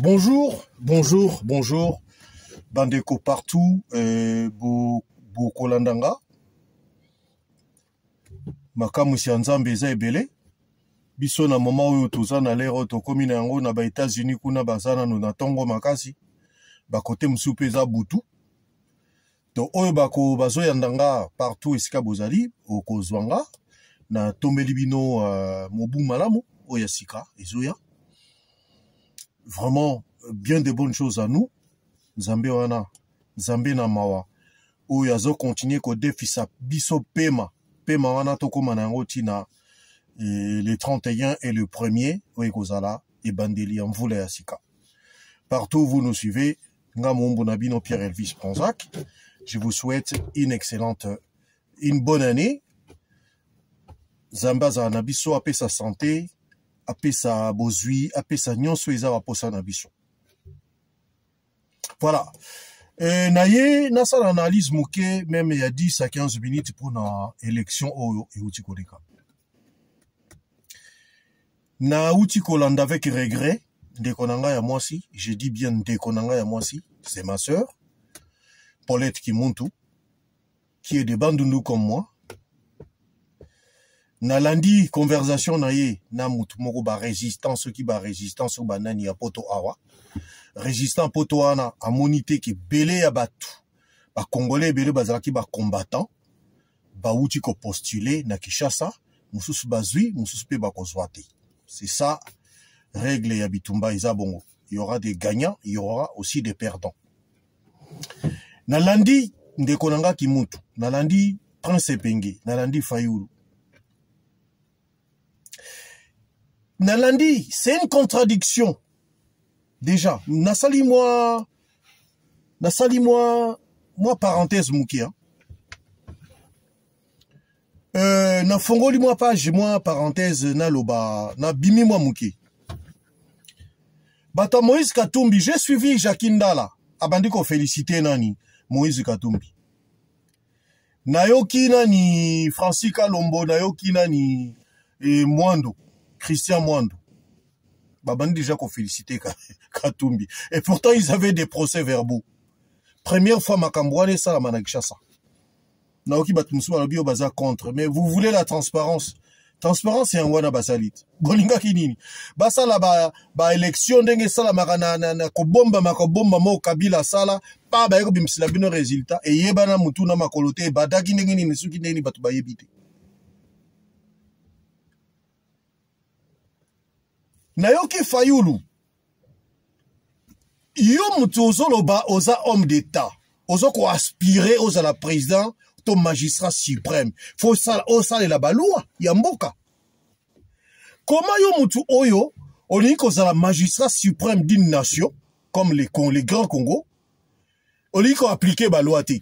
Bonjour, bonjour, bonjour. Bandeko partout, Bokolandanga. Makamu si Nzambe eza ebele. Biso na mama oyo toza na lero tokomi na yango na ba États-Unis kuna bazana no na tongo makasi. Bakote musupe eza butu. To oyo bako bazo yandanga partout esika bozali okozwanga na tombeli bino mobu malamu oya sika ezoya. Vraiment bien de bonnes choses à nous. Nzambe wana, Nzambe na mawa. Oyo azo continuer ko defisa biso pema. Pema wana tokoma na yango tina le 31 et le 1er oyo kozala e bandeli ya mvula ya sika. Partout où vous nous suivez, nga mombo na bino Pierre Elvis Ponzac. Je vous souhaite une bonne année. Zambaza na biso ape sa santé, ape sa bozui, ape sa nyonso eza waposa na biso. Voilà. Naye, nasa l'analyse mouke, même il y a 10 à 15 minutes pour la élection au Utikoleka. Na Utikolanda avec regret, Ndekonanga ya moi si, je dis bien Ndekonanga ya moi si, c'est ma sœur, Paulette Kimuntu, qui est de Bandundu comme moi. Na lundi, conversation na ye, na mutu moko ba résistance, qui ba résistance ou banani ya poto awa. Résistant poto ana, a monité qui belé ya batu. Ba Congolais belé bazalaki ba combattant. Ba uti ko postulé na Kinshasa, mususu bazui, mususu pe ba kozwate. C'est ça, règle ya bitumba isa bongo. Il y aura des gagnants, il y aura aussi des perdants. Na lundi, Ndekonanga Kimuntu. Na lundi, Prince Penge. Na lundi, Fayulu. Nalandi, c'est une contradiction. Déjà, nasali moi, parenthèse mouki, hein. Na fongoli moi page, moi, parenthèse, na loba, na bimi moi mouki. Bata Moïse Katumbi, j'ai suivi Jacqueline Dala. Abandiko félicité nani, Moïse Katumbi. Nayoki nani, Francis Kalombo, nayoki nani, Mwando. Christian Mwando. Babani déjà qu'on félicité Katumbi. Et pourtant, ils avaient des procès verbaux. Première fois, Makambouane, ça, la Manakishasa. Naoki Batmoussou, la bio baza contre. Mais vous voulez la transparence. Transparence, c'est un wana basalit. Bolinga kinini. Basa la ba élection, dengue sala na kobomba mo kabila sala. Pa ba yeko bimsila bino résultat. Et yebana mutu na makolote. Badaki dengue ni suki dengue batu ba yebite. Nayoki Fayulu, yo mutu ozoloba oza homme d'État, ozoko aspirer oza la président, ton magistrat suprême. Faut ça, osale la balua, yamboka. Comment yo mutu oyo, olingi oza la magistrat suprême d'une nation, comme les grands Congo, olingi ko appliquer balua te.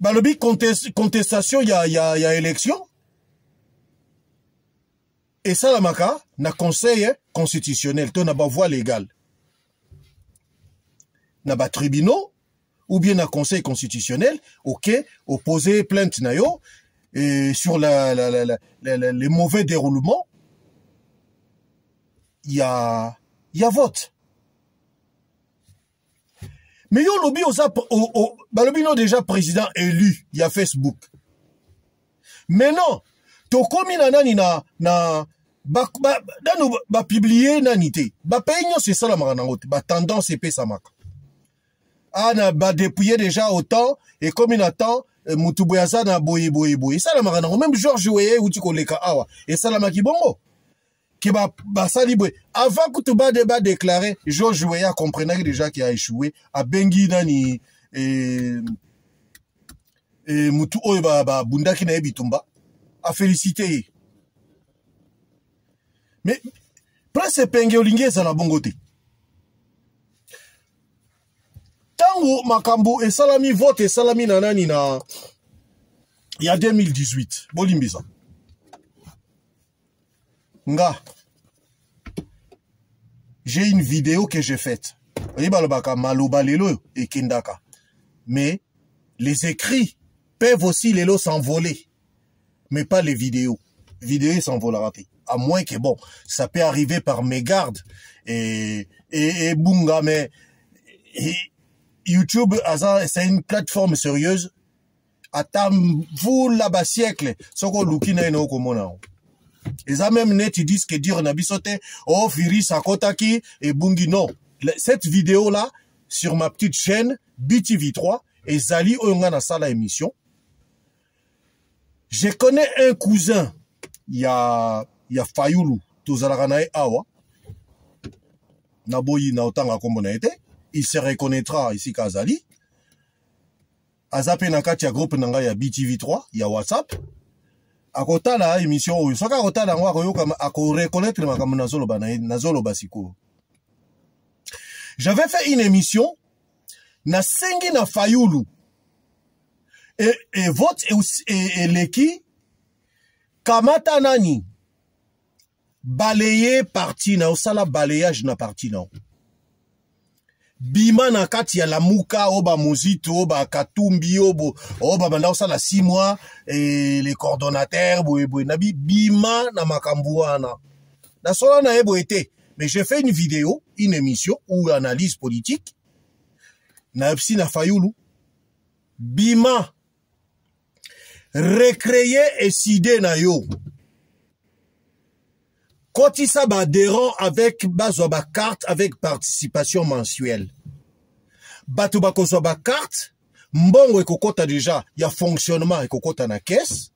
Balobi contestation ya élection. Et ça, la maka, na conseil constitutionnel, ton na ba voie légale. Na ba tribunaux, ou bien na conseil constitutionnel, ok, opposer plainte na yo, et sur les mauvais déroulements, il y a vote. Mais yo lobby lobby non déjà président élu, il y a Facebook. Mais non, to komi na nani ba publier nanité. Ba peigno c'est ça la maranangote. Ba tendance épée sa maka. Ah na ba dépouiller déjà autant et comme il attend mutuboyaza na boye. Ça la maranango même Georges Weye ou tu koleka awa. Et ça la makibongo. Qui ba sali boye. Avant que tu ba débat déclaré, Georges Weye comprenait déjà qu'il a échoué à bengi nani et mutu oyo ba bundaki na ebitumba. A féliciter. Mais, Prince Penge Olingue, ça la bongote. Tango Makambo et Salami vote et Salami nanani na. Il y a 2018. Bolimbisa. Nga. J'ai une vidéo que j'ai faite. Et Kendaka. Mais, les écrits peuvent aussi les lots s'envoler. Mais pas les vidéos. Vidéo s'envolera. À moins que, bon, ça peut arriver par mégarde et bunga, mais YouTube, c'est une plateforme sérieuse. Attends, vous, là-bas, siècle, ce qu'on l'oukina eno komona. Et ça même net, ils disent que dire nabisote, oh, Firi, Sakotaki, et bungi, non. Cette vidéo-là, sur ma petite chaîne, BTV3, et Zali Oyonga Sala émission. Je connais un cousin, il y a Fayoulou, Tozalaranae Awa. Naboyi Naotanga Kombonaete. Il se reconnaîtra ici qu'à Zali. Azapé Nakati ya groupe Nanga ya BTV3, il y a WhatsApp. A kota la émission, soka kota la ngwa koyo kama ako reconnaître makamu nazolo basiko. J'avais fait une émission, na sengi na Fayoulou. Et vote et leki, kamata nani, balayer parti na, osala balayage na parti na. Bima na kati ya la muka, oba mozito, oba katumbi, oba banda osala 6 mois, et les coordonnateurs, nabi, bima na makambuana. Na sola na ebo été. Mais j'ai fait une vidéo, une émission, ou analyse politique, na epsi na Fayoulou, bima, recréer et sidé na yo. Kotisa badéran avec bazoba carte avec participation mensuelle. Batuba kozoba carte, mbongo ekokota déjà, y a fonctionnement ekokota na caisse.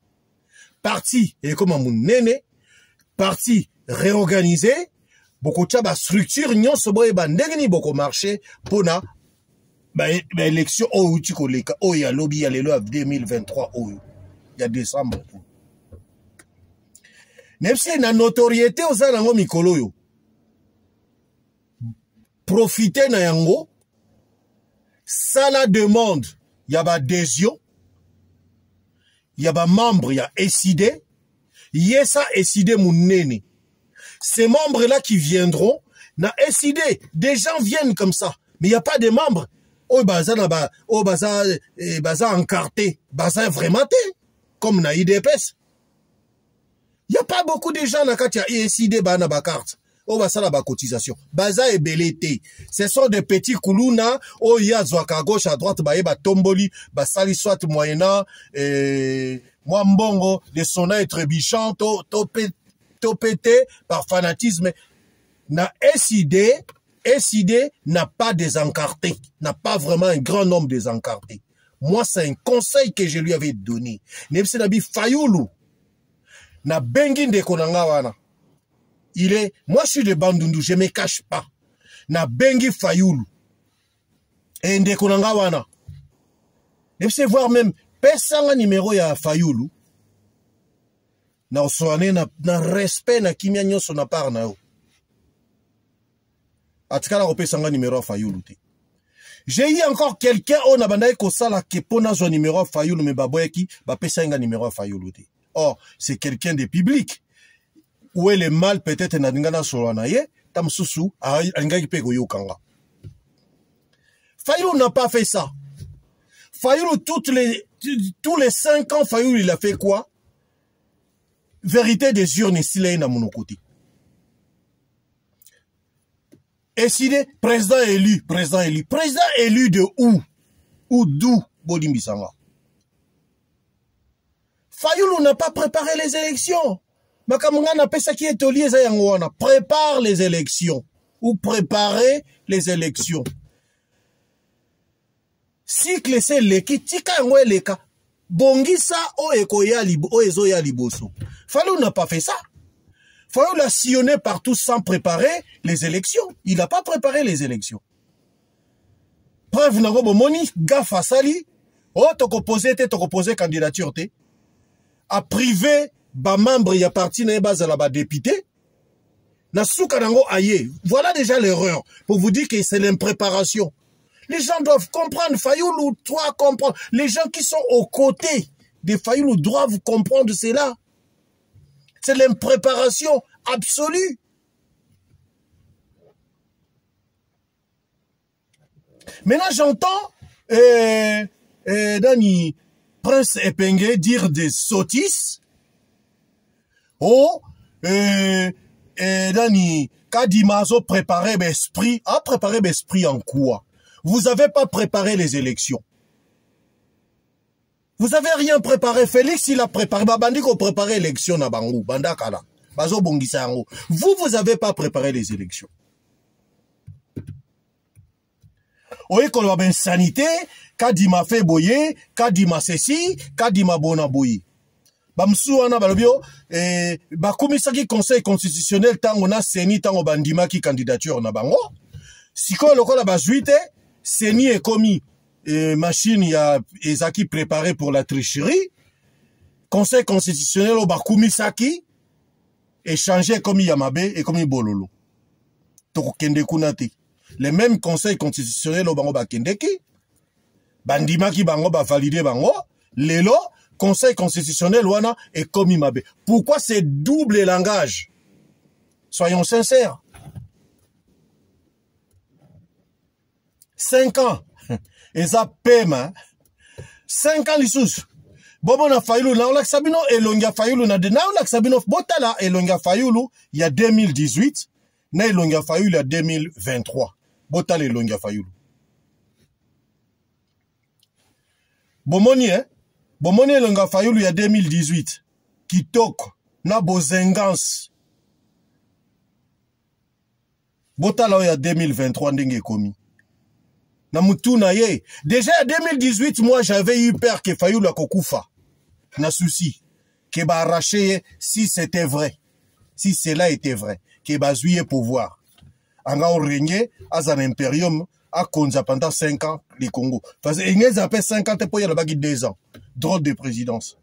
Parti et comme un nene, parti réorganisé, beaucoup de structure nyon soboye ba ndengeni boko marché pona ba élection o utiko leka o ya lobby ya lelo 2023 o ya décembre. Nepsi na notoriété oza nango mikolo yo. Profiter na yango. Ça la demande. Yaba adhésion. Yaba membre ya SID. Yesa SID mounene. Ces membres-là qui viendront, na SID, des gens viennent comme ça. Mais il n'y a pas de membres. Oh, baza encarté. Baza vraiment comme na IDPS. Il n'y a pas beaucoup de gens qui ont SID bana ba carte. Oh, bah ça la cotisation. Baza et belete. Ce sont des petits koulouna. Oh, il y a à gauche, à droite, ba tomboli, ba sali soit moyennant, moi mbongo, des sonna et trébichant, to pété par fanatisme. Na SID n'a pas désencarté. N'a pas vraiment un grand nombre désencartés. Moi, c'est un conseil que je lui avais donné. Nebse nabi Fayoulou. Na bengi ndeko nanga wana. Moi je suis de Bandundu, je me cache pas. Na bengi Fayoulou. Et ndeko nanga wana. Nebse voir même, pesanga numéro ya Fayoulou. Na oswane na respect na kimia nyoso na par na yo. Atikala pesanga numéro ya Fayoulou te. J'ai eu encore quelqu'un on a bandaye ko sala ke pona zo numéro ya Fayoulou me baboyeki ba pesanga numéro ya Fayoulou te. Or, c'est quelqu'un de public. Où est le mal peut-être na solanaye, tam susu, angaki pe goyo kanga. Fayoulou n'a pas fait ça. Fayoulou, tous les 5 ans, Fayoulou, il a fait quoi? Vérité des urnes, s'il est na mon côté. Et s'il est président élu. Président élu de où? Ou d'où? Bodimbisanga. Fayoulou n'a pas préparé les élections. Makamunga n'a pas ça qui est au lié, prépare les élections. Ou préparer les élections. Cycle c'est leki, tika ngwe leka. Bongisa o ekoya libo, o ezo ya liboso. Fayoulou n'a pas fait ça. Fayoulou a sillonné partout sans préparer les élections. Il n'a pas préparé les élections. Preuve n'a pas moni, gafa sali. Oh, toko posé candidature te. A privé ba membre ya parti na baza la ba député na souka nango aye. Voilà déjà l'erreur pour vous dire que c'est l'impréparation. Les gens doivent comprendre. Fayoulou doit comprendre. Les gens qui sont aux côtés de Fayoulou doivent comprendre cela. C'est l'impréparation absolue. Maintenant j'entends Prince Epengue dire des sottises. Oh, Dani, Kadima a préparé l'esprit. A préparé l'esprit en quoi? Vous n'avez pas préparé les élections. Vous n'avez rien préparé. Félix, il a préparé. Babandi ko préparé l'élection na Bangou. Bandakala. Bazo Bongisango. Vous n'avez pas préparé les élections. Oye, qu'on a ben sanité, Kadima fait boyer, Kadima ceci, Kadima bona boyer. Bamsouana balobio, bakumisaki conseil constitutionnel tango na seni tango bandima ki candidature na bango. Siko lokola bazuite, seni est commis. Machine ya ezaki préparé pour la tricherie. Conseil constitutionnel au bakumisaki échangé comme Yamabe et comme Bololo. Toko kende kunati. Les mêmes conseils constitutionnels au bango bakendeki. Bandima ki bango ba valider bango. Lelo conseil constitutionnel wana et comme Imabe. Pourquoi c'est double langage? Soyons sincères. 5 ans. Et ça paiement. 5 ans l'issous. Bobo na fayulu na olak sabino elonga fayulu na de na olak sabino botala elonga fayulu il y a 2018 na elonga fayulu il y a 2023. Botala elonga fayulu. Bomoni Bomoni elonga fayulu il y a 2018. Kitoko na bozengance. Botala il y a 2023 ndenge komi. Déjà en 2018, moi j'avais eu peur que Fayoulou Kokufa. Na souci. Que ba arraché si c'était vrai. Si cela était vrai. Que ba zouye pouvoir. Anga au régné, à un impérium, à Konza pendant 5 ans, les Congo. Parce que ils appellent 50 pour y aller 2 ans. Drôle de présidence.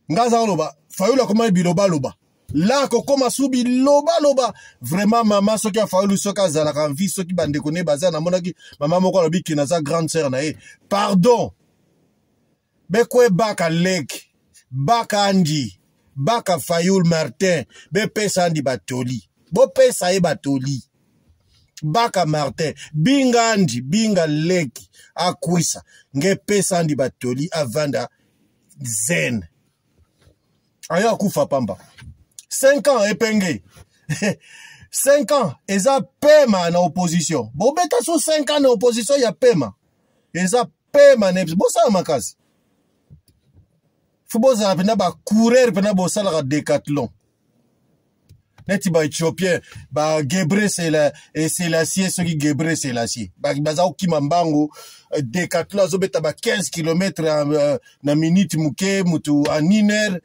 Ngaza loba. Fayoulou comment biloba loba. Là, kokoma subi loba. Vraiment, maman, ce qui a fallu, ce qui a zalakanvi, ce qui bande kone baza, na monaki, maman moko lobi ki naza grande sœur na e. Pardon. Bekwe baka lek, baka andi, baka Fayoul Martin, be pesa andi batoli. Bo pesa e batoli. Baka Martin, binga andi, binga leki, akwisa, nge pesa andi batoli, avanda zen. Aya kufa pamba. 5 ans épingué. 5 ans, ils ont paiement en opposition. Bon, bêta sur 5 ans en opposition, il y a paiement. Ils ont paiement en opposition. Bon, ça, ma case. Faut que vous courir pour vous faire un décathlon. Neti ba Éthiopien, ba Gebre c'est l'acier, ce qui Gebre c'est l'acier. Ba bazao ki mambango, décathlon, zo beta ba 15 km na minute muke, mutu en 1 heure.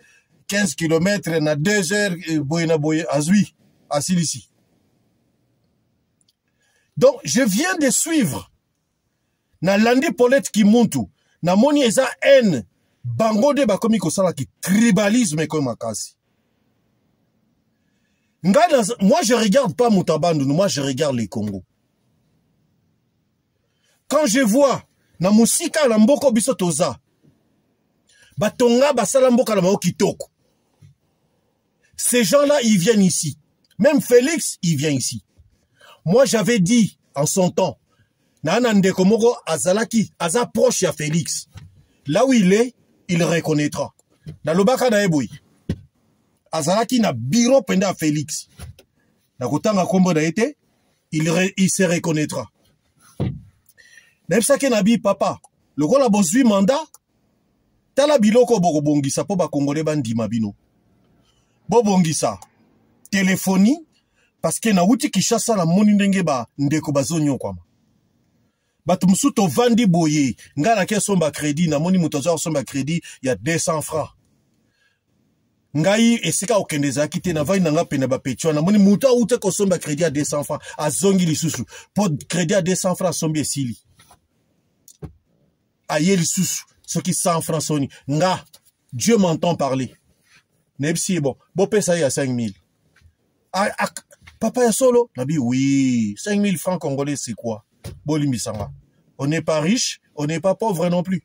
15 km na 2 heures, boye azui, asilisi. Donc, je viens de suivre. Na landi Paulette Kimuntu, na moni eza haine, bango de bakomi kosala ki tribalisme comme makasi. Moi, je regarde pas Moutabandu, moi, je regarde les Congo. Quand je vois, na musika la mboko biso toza, batonga basala mboka la mao kitoko. Ces gens-là, ils viennent ici. Même Félix, il vient ici. Moi, j'avais dit, en son temps, Nanande Komoro Azalaki, Aza proche à Félix. Là où il est, il reconnaîtra. Dans le baka naeboui. Azalaki na bureau pendant Félix. Na kotanga kombo na été, il se reconnaîtra. Nebsake nabi papa, le rôle a besoin mandat, tala biloko bongisa po ba Congolais bandi mabino. Bobongisa téléphonie parce que na wuti Kishasa la moni ndenge ba ndeko bazonyo kwama batu musuto vandi boye ngana ke somba crédit na moni mutozo somba crédit ya 200 francs ngai esika okendeza kite na vai nanga pena ba petwa na moni muta ute ko somba crédit à 200 francs azongi lisusu pour crédit à 200 francs sombi esili aye lisusu ce qui 100 francs soni nga Dieu m'entend parler. Nebsi bon, pesa ya 5000. Papa ya solo, nabi oui, 5000 francs congolais c'est quoi? Bolimbisanga. On n'est pas riche, on n'est pas pauvre non plus.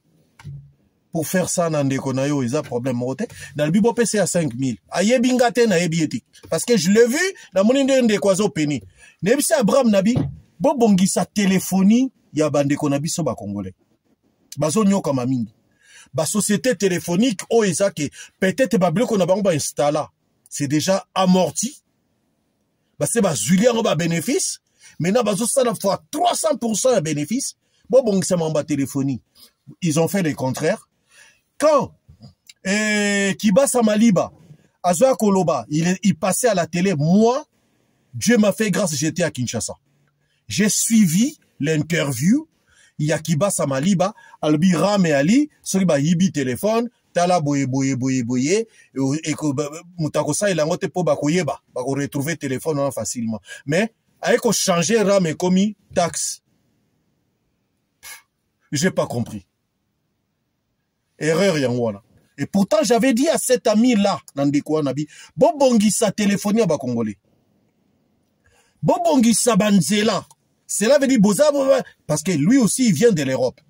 Pour faire ça nande konayo, ils ont problème moté. Dans le bibo pesa ya 5000. Aye bingate na ebieti. Parce que je l'ai vu dans mon inde kwazo peni. Nebsi Abraham nabi, bongisa téléphonie ya bande konabi so ba congolais. Bazo nyoka mamingi. Ba société téléphonique o ezake peut-être ba bloko na bango ba installa c'est déjà amorti. Bah, c'est bah, Julien a bénéfice. Maintenant, bah, ça a fois 300% de bénéfice. Bon, ça m'a téléphonie. Ils ont fait le contraire. Quand, Kiba Samaliba, Azoa Koloba, il passait à la télé, moi, Dieu m'a fait grâce, j'étais à Kinshasa. J'ai suivi l'interview. Il y a Kiba Samaliba, Albi Ram et Ali, Soriba Yibi téléphone, Tala boye, et que Moutakosa il a ngote po bakoyeba, bako retrouver téléphone facilement. Mais, avec changer Ram et commis taxe. J'ai pas compris. Erreur yangwana. Et pourtant, j'avais dit à cet ami-là, Nandekwa Nabi, Bobongisa téléphonie à Congolais. Bobongisa Banzela. Cela veut dire Boza, parce que lui aussi, il vient de l'Europe.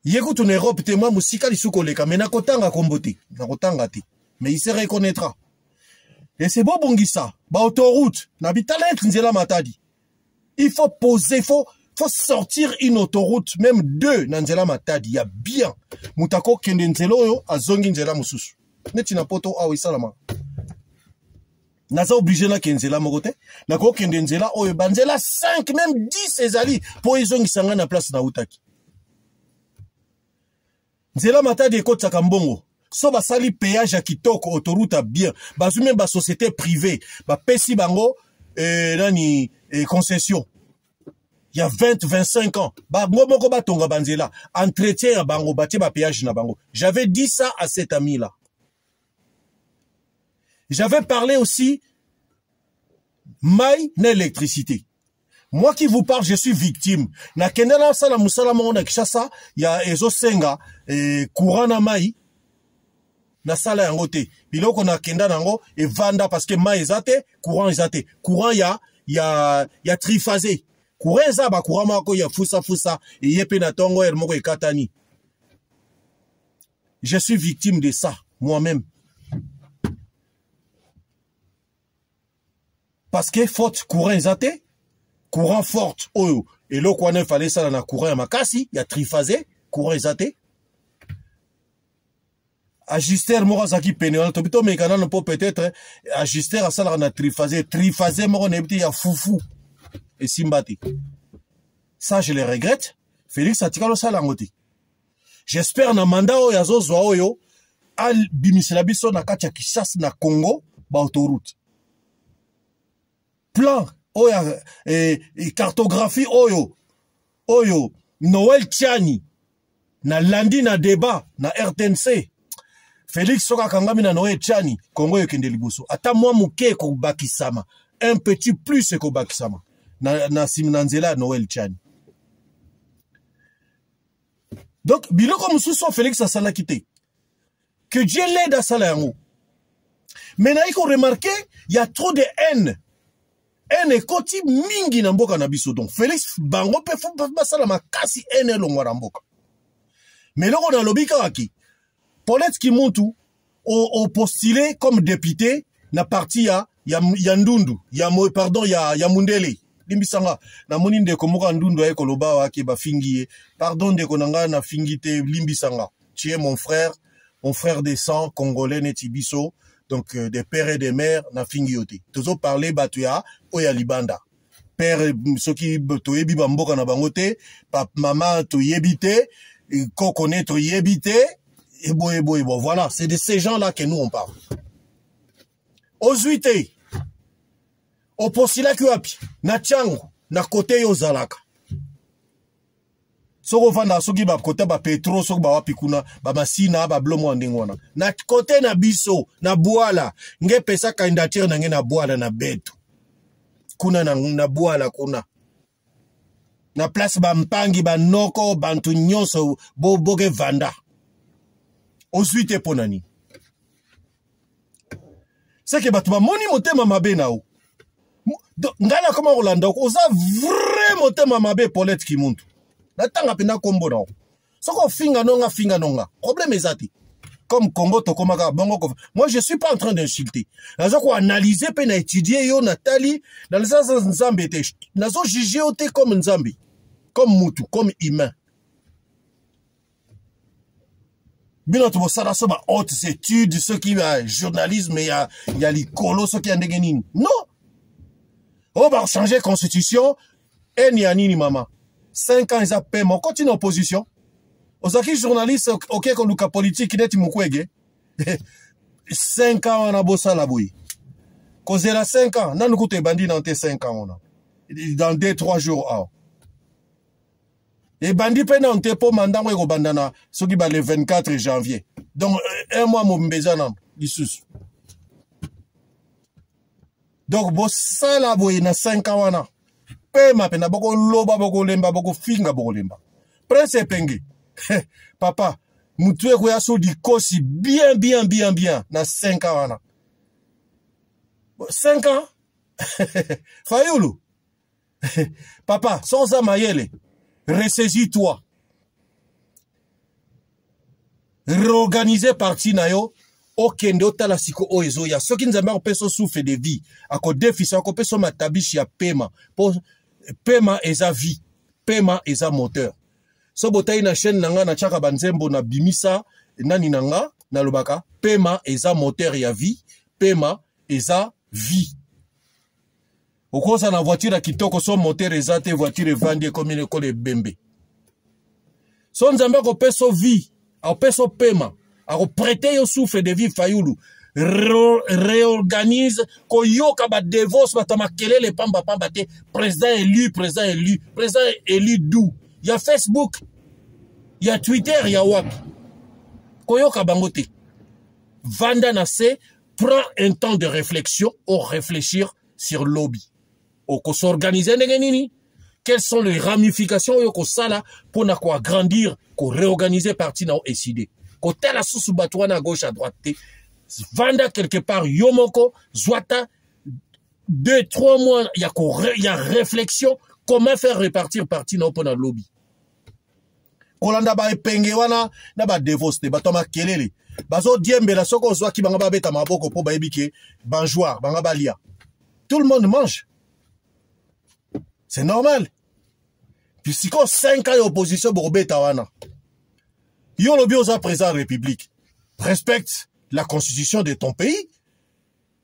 Il écoute en Europe, moi, Moussika, il soukoleka, mais nakotanga kombote, nakotanga te. Mais il se reconnaîtra. Et c'est Bobongisa, autoroute, Nabitala Nzela Matadi. Il faut poser, faut sortir une autoroute, même deux, Nzela Matadi, il y a bien. Moutako Kendenzelo yo, a Zongi Nzela Moussus. Netina poto, ah oui, salama. Naza obligé na Kenzela mokote. Nako Kendenzela, oh, banzela 5, même 10 ezali, pour ils ont sanga na place na utaki. Nzela Matadi ekot sakambongo. So basali péage à kitoko, autoroute à bien. Bazume ba société privée, ba pesi bango, nani, concession. Il y a 20, 25 ans. Ba ngomoko ba tonga banzela. Entretien à bango, bati ba péage na bango. J'avais dit ça à cet ami-là. J'avais parlé aussi maï n'électricité. Moi qui vous parle, je suis victime. Na kendela sala musala mo na Kishasa, ya ezo senga courant na maï na sala yango te. Biloko na kenda nango e vanda parce que maï ezate, courant ezate. Courant ya triphasé. Courant za ba courant mako ya fusa et yepe na tongo el moko ekatani. Je suis victime de ça moi-même. Parce que faute courant ezate, courant forte oyo et lo kwa ne fallait ça na courant ya makasi, ya triphasé, courant ezate. Ajuster moko zaki pénéral to bito mekana no peut-être ajuster à ça na triphasé moko nebiti ya foufou et simbati. Ça je le regrette. Félix atikalo sala ngoti. J'espère na mandat oyo azozwa oyo al bimisela biso na kati ya Kinshasa na Congo ba autoroute. Plan oyo cartographie oyo Noël Tiani na landi na débat na RTNC Félix soka kangami na Noël Tiani Congo yokende liboso ata mwa muke ko bakisama un petit plus ko bakisama na simnanzela Noël Tiani. Donc biloko mususu Félix asala kité que Dieu l'aide à sala yango. Mais na iko remarquer il y a trop de haine. Ene koti mingi na mboka na biso donc Félix bango pe fu basala makasi ene longwa na mboka. Mais loko na lobika waki Paulette Kimuntu o postulé comme député na parti ya Ndundu ya Mundele limbisanga na moni ndeko moka Ndundu ay koloba waki ba fingiye pardon ndeko nanga na fingite limbisanga tu es mon frère de sang congolais netibiso. Donc, des pères et des mères, na fingiote. Tozo parler batuya, oya libanda. Père, ceux qui toyebi bamboka na bangote, pap, maman toyebite, kokone toyebite, et bon. Voilà, c'est de ces gens-là que nous on parle. Ozuite, oposila kuapi, na tiango, na kote yo zalaka. Soko vanda soki ba kota ba petro soko ba wapi kuna ba masina ba blomo ndengwana na kote na biso na Bwala nge pesa candidature na nge na Bwala na beto kuna na Bwala kuna na place ba mpangi ba noko bantu nyonso boge vanda osuite ponani c'est que batu ba moni motema mabe na o ngala koma Rolanda oza vrai motema mabe Paulette Kimuntu. Natanga pena kombo na. Soko finga nonga. Problème ezati. Comme Congo to komaka bongo. Moi je suis pas en train d'insulter. Nazo ko analyser pe na étudier yo Nathalie dans les sens nzambe te. Nazo juger ote comme nzambe. Comme mutu, comme humain. Bino to bosala so ba hautes études, ceux qui a journalisme, il y a l'icolo, ceux qui a ndengenini. Non. On va changer constitution, et ni anini mama. 5 ans, ils appellent, on continue en opposition. Osaki journaliste, ok, qu'on luka politique, qui n'est mukwege. 5 ans, on a bossé la bouille. Cause la 5 ans, nan nous bandi dans tes 5 ans, on a. Dans 2-3 jours, ah. Et bandi pena on te po mandat ou bandana, ce qui va le 24 janvier. Donc, un mois, mon bezanam, l'issus. Donc, bossa la bouille, na 5 ans, on a. Pema pena, boko loba, boko lemba, boko finga, boko lemba. Prince Penge. Papa, mutue kwa so di kosi bien, na 5 ans, on a. 5 ans? Fayoulou. Papa, sans amayele, ressaisis-toi. Réorganiser parti na yo, okende otala siko oezo ya. Ceux qui nous amènent peso souffle de vie, ako déficit, ako peso matabishi ya paiement. Paiement eza vie, paiement eza moteur. So botai na chaîne nanga na chaka banzembo na bimisa, nani nanga, na lobaka, paiement eza moteur ya vie, paiement eza vie. Au cause na voiture kitoko son moteur ezate voiture vendie comme une école bembe. Son nzamba ko peso vie, au peso paiement, a prêter yo souffle de vie Fayoulou. Réorganise ko yoka ba divorce batama kelele pamba te président élu d'où? Il y a Facebook, il y a Twitter, il y a WhatsApp. Ko yoka bangote. Vanda Nassé prend un temps de réflexion ou réfléchir sur lobby. Ou qu'on s'organise ndengenini. Quelles sont les ramifications yoko sala pour na quoi grandir, qu'on réorganiser parti na décider. Côté la sous batouana à gauche à droite. Vanda quelque part yomoko zwata 2-3 mois il y a réflexion comment faire répartir parti na opona lobby. Kolanda ba epenge wana na ba divorce ba toma kelele. Bazo diembe la soko zwa ki banga ba beta maboko po ba ebike banjoir banga ba lia. Tout le monde mange. C'est normal. Puis si qu'on 5 ans d'opposition pour Betawana, yo le bio za président de la République. Respecte la constitution de ton pays.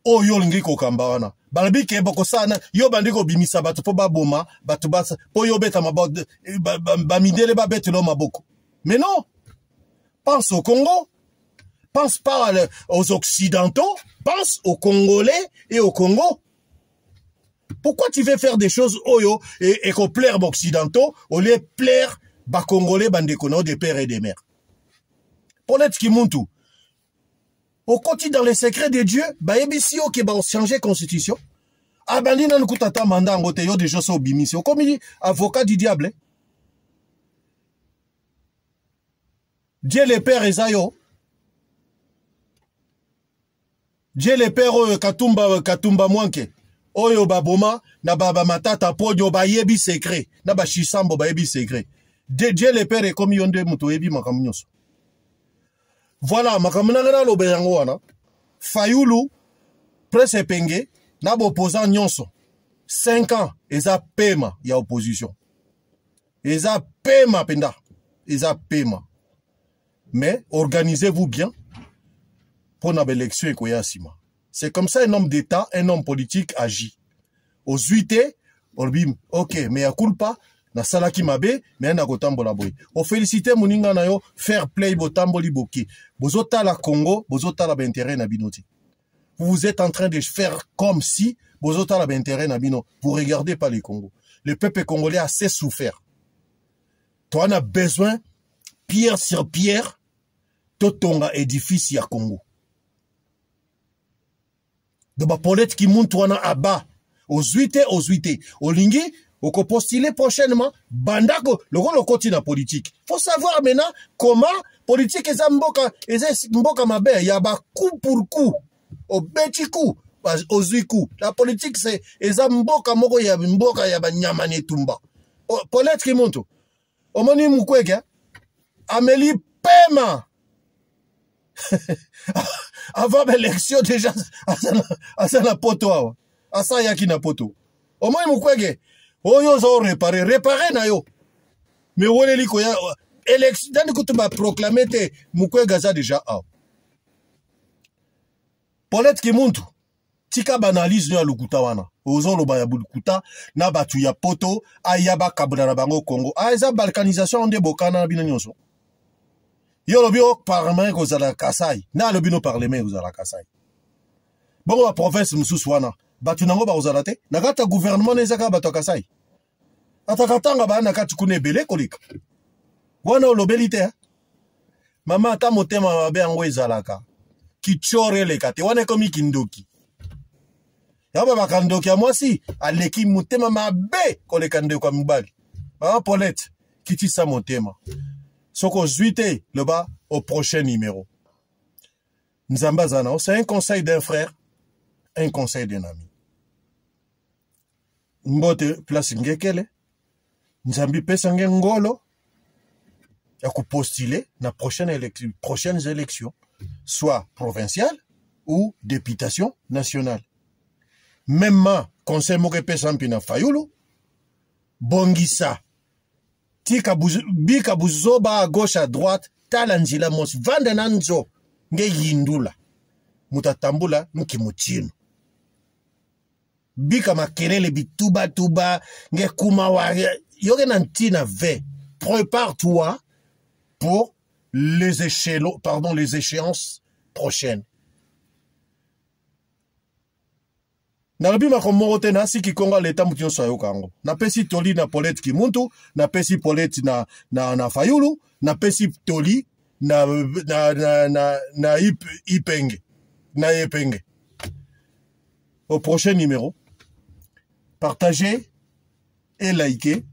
Oh yo lingi ko kambawana. Balabi ke boko sana yo bandi ko bimisa batu po ba boma batu basa po yo beta mabod ba midele ba bete lo maboko. Mais non. Pense au Congo. Pense pas aux Occidentaux. Pense aux Congolais et au Congo. Pourquoi tu veux faire des choses oyo et qu'on plaire aux Occidentaux au lieu de plaire aux Congolais bandekono des pères et des mères? Pour l'être qui monte tout. Au continue dans les secrets de Dieu, bah ebisi o qui va changer constitution. Ah bandi na nkutata mandat ngote yo déjà so bimission comme il dit avocat du diable. Dieu le père Esayo. Dieu le père Katumba Mwanke. Oyo baboma na baba matata podio ba yebi secret na ba shisambo ba yebi secret. Dieu le père comme yonde muto yebi makamunyoso. Voilà makamuna ngana lo beyango wana. Fayoulou Prince Penge na bo opposant nyonso. 5 ans eza paiement ya opposition. Eza paiement penda. Eza paiement. Mais organisez-vous bien pour na élection ekoyasima. C'est comme ça un homme d'État, un homme politique agit. Aux 8 on dit, ok, mais à culpa, na salaki mabe, mais na gotambola boy. O félicité moninga na yo, fair play botamboli boki. Bozota la Congo, bozota la intérêt na binoti. Vous êtes en train de faire comme si bozota la intérêt na bino. Vous regardez pas les Congo. Le peuple congolais a assez souffert. Toi, on a besoin, pierre sur pierre, totonga édifice ya Congo. De ba polette qui monte à bas aux 8 au lingi au postuler prochainement bandako le continue na politique. Faut savoir maintenant comment politique mboka mabe ya ba coup pour coup au petit coup aux 8 coups. La politique c'est mboka moko ya mboka ya ba nyamane tumba. Polette qui monte omoni mukwege Amélie Pema. Avant l'élection déjà à la poto à ça yaki na poto au moins mukwege oyo zo réparer na yo mais wole liko ya élection dans que tu vas proclamer te mukwe gaza déjà a Paulette Kimuntu tika banalise ya lukuta wana ozo loba ya lukuta na batu ya poto ayaba kabula na bango Congo eza balkanisation nde bokana bino nyonso yo lobi o parlement ko zala Kasai na lobi no parlement ko zala Kasai bongo ba province mususu wana batu nango ba kozala te na kata gouvernement ezaka batu Kasai atakatanga bana kati kuna ebele kolika wana olobeli te mama ata motema mabe yango ezalaka kichore leka te wana ekomi kindoki yaba bakandoki ya mwasi aleki motema mabe koleka ndeko ya mibali mama Paulette kitisa motema soko zuite le bas au prochain numéro Nzamba Zana c'est un conseil d'un frère un conseil d'un ami mbote place ngekele Nzambi pesa ngolo ya postuler na prochaines élections soit provinciales ou députation nationale même conseil moke pesa mpina fayulu bongisa tika bika buzoba à gauche à droite talanjila mos vanda nanzo nge yindula mutatambula mukimuchino bika makelele bituba tuba nge kumawa yoge nantina ve prépare-toi pour les échéances prochaines. Nalobi makomorote na si kikonga leta mutinyo sayo kango. Na pesi toli na Paulette Kimuntu, na pesi Paulette na Fayulu, na pesi toli na Ipenge. Na Ipenge. Au prochain numéro, partagez et likez.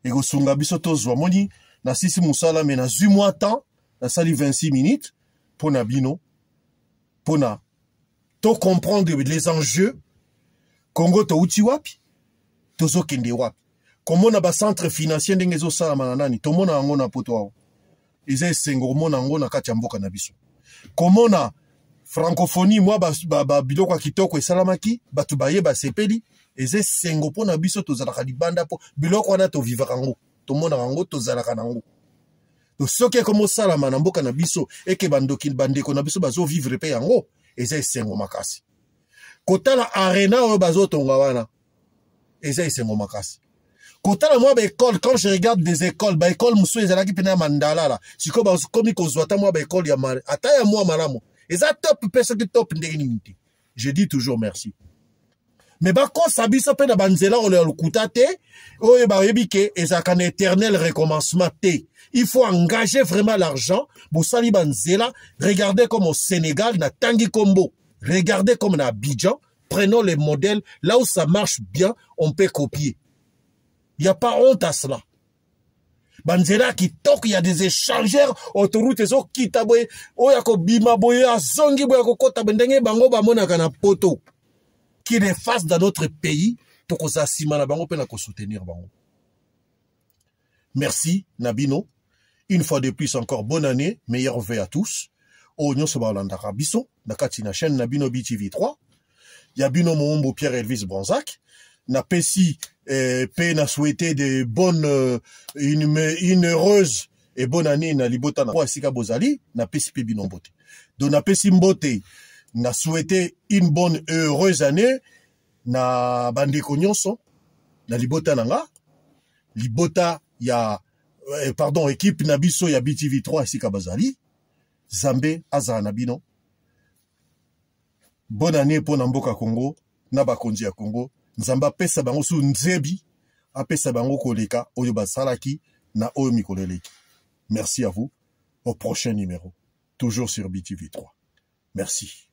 Et go sunga biso to zwamoni na sisi musala mais na 8 mois temps na sali 26 minutes pour na bino pour na to comprendre les enjeux Congo to uti wapi tozo kende wapi comment na ba centre financier ndenge zo sala manani to mona ngo na poto wao eza sengo mona ngo na kati ya mboka na biso comment na francophonie moi ba biloko ya kitoko esalamaki batu baye ba sepeli eze sengo po na biso tozalaka libanda po biloko wana to vivre kango to mona kango tozalaka nango to soki komo salama na mboka na biso eke bandoki bandeko na biso bazo vivre pe yango eze sengo makasi kotala arena o bazo tonga wana eze sengo makasi kotala moi ba école quand je regarde des écoles ba école muso ezalaki pena mandala la siko ba komi kozwata moi ba école ya mal ata ya moi malamu eza top personne top ndenge je dis toujours merci. Mais bah quand ça biso pe na banzela on le lukuta te oye ba yebike ezaka un éternel recommencement te il faut engager vraiment l'argent pour sali banzela regardez comme au Sénégal na Tangi Kombo regardez comme na Abidjan prenons les modèles là où ça marche bien on peut copier il y a pas honte à cela banzela qui toque il y a des échangeurs autoroute ezo kita boye oya ko bima boye azongi boye ko kota bendenge bango ba mona kana poto qui les fasse dans notre pays pour qu'on s'assima bango pe na ko soutenir bango. Merci Nabino. Une fois de plus encore bonne année, meilleurs vœux à tous. O nyonso ba landaka biso na kati na chaîne Nabino BTV3. Ya bino Moombo Pierre Elvis Bronzac. Na pesi pe na souhaiter de bonnes une heureuse et bonne année na libota na sika bozali na pesi pe bino mbote. Donc na pesi mbote na souhaité une bonne et heureuse année na bandeko nyonso na libota nanga libota ya pardon équipe na biso ya BTV3 sika bazali Zambe azala na bino bonne année pour mboka Congo na bakonzi ya Congo Nzamba pesa bango su nzebi apesa bango koleka oyo basalaki na oyo mikoleleki. Merci à vous au prochain numéro toujours sur BTV3. Merci.